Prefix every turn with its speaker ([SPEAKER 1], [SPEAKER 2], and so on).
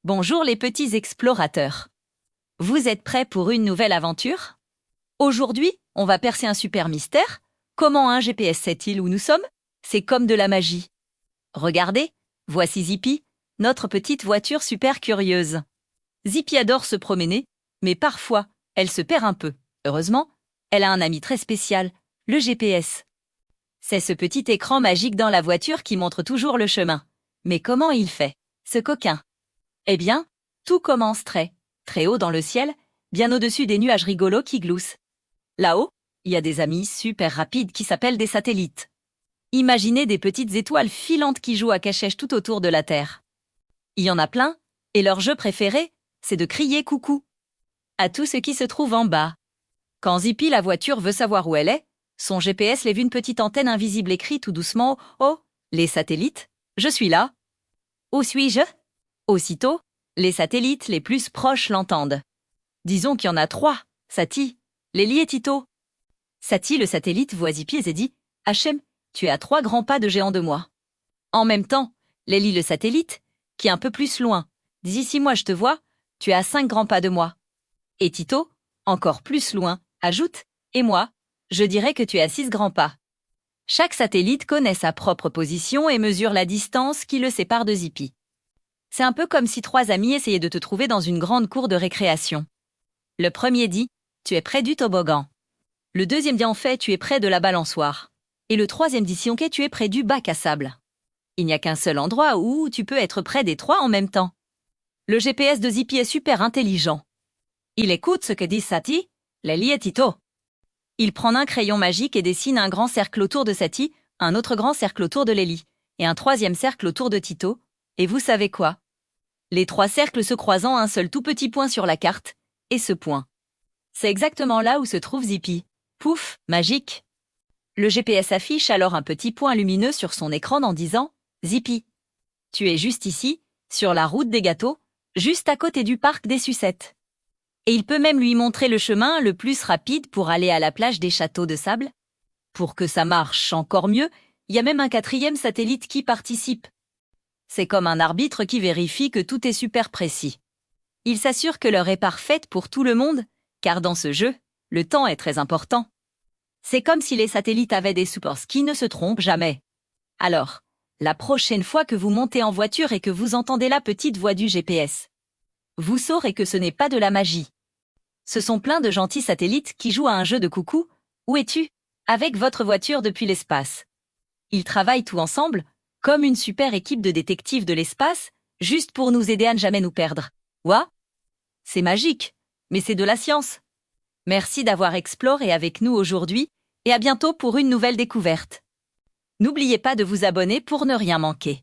[SPEAKER 1] Bonjour les petits explorateurs. Vous êtes prêts pour une nouvelle aventure? Aujourd'hui, on va percer un super mystère. Comment un GPS sait-il où nous sommes? C'est comme de la magie. Regardez, voici Zippy, notre petite voiture super curieuse. Zippy adore se promener, mais parfois, elle se perd un peu. Heureusement, elle a un ami très spécial, le GPS. C'est ce petit écran magique dans la voiture qui montre toujours le chemin. Mais comment il fait, ce coquin? Eh bien, tout commence très haut dans le ciel, bien au-dessus des nuages rigolos qui gloussent. Là-haut, il y a des amis super rapides qui s'appellent des satellites. Imaginez des petites étoiles filantes qui jouent à cache-cache tout autour de la Terre. Il y en a plein, et leur jeu préféré, c'est de crier coucou à tout ce qui se trouve en bas. Quand Zippy la voiture veut savoir où elle est, son GPS lève une petite antenne invisible et crie tout doucement « Oh, les satellites, je suis là !» Où suis-je? Aussitôt, les satellites les plus proches l'entendent. Disons qu'il y en a 3, Sati, Lélie et Tito. Sati, le satellite, voit Zippy et dit « Hachem, tu es à 3 grands pas de géant de moi. » En même temps, Lélie, le satellite, qui est un peu plus loin, dit « Si moi je te vois, tu es à 5 grands pas de moi. » Et Tito, encore plus loin, ajoute « Et moi, je dirais que tu es à 6 grands pas. » Chaque satellite connaît sa propre position et mesure la distance qui le sépare de Zippy. C'est un peu comme si 3 amis essayaient de te trouver dans une grande cour de récréation. Le premier dit « Tu es près du toboggan ». Le deuxième dit en fait « Tu es près de la balançoire ». Et le troisième dit « Si ok, tu es près du bac à sable ». Il n'y a qu'un seul endroit où tu peux être près des 3 en même temps. Le GPS de Zippy est super intelligent. Il écoute ce que disent Sati, Lélie et Tito. Il prend un crayon magique et dessine un grand cercle autour de Sati, un autre grand cercle autour de Lélie, et un troisième cercle autour de Tito. Et vous savez quoi? Les 3 cercles se croisant à un seul tout petit point sur la carte, et ce point. C'est exactement là où se trouve Zippy. Pouf, magique! Le GPS affiche alors un petit point lumineux sur son écran en disant « Zippy, tu es juste ici, sur la route des gâteaux, juste à côté du parc des sucettes. » Et il peut même lui montrer le chemin le plus rapide pour aller à la plage des châteaux de sable. Pour que ça marche encore mieux, il y a même un 4e satellite qui participe. C'est comme un arbitre qui vérifie que tout est super précis. Il s'assure que l'heure est parfaite pour tout le monde, car dans ce jeu, le temps est très important. C'est comme si les satellites avaient des supports qui ne se trompent jamais. Alors, la prochaine fois que vous montez en voiture et que vous entendez la petite voix du GPS, vous saurez que ce n'est pas de la magie. Ce sont plein de gentils satellites qui jouent à un jeu de coucou « Où es-tu ?» avec votre voiture depuis l'espace. Ils travaillent tous ensemble, comme une super équipe de détectives de l'espace, juste pour nous aider à ne jamais nous perdre. Ouah! C'est magique, mais c'est de la science. Merci d'avoir exploré avec nous aujourd'hui et à bientôt pour une nouvelle découverte. N'oubliez pas de vous abonner pour ne rien manquer.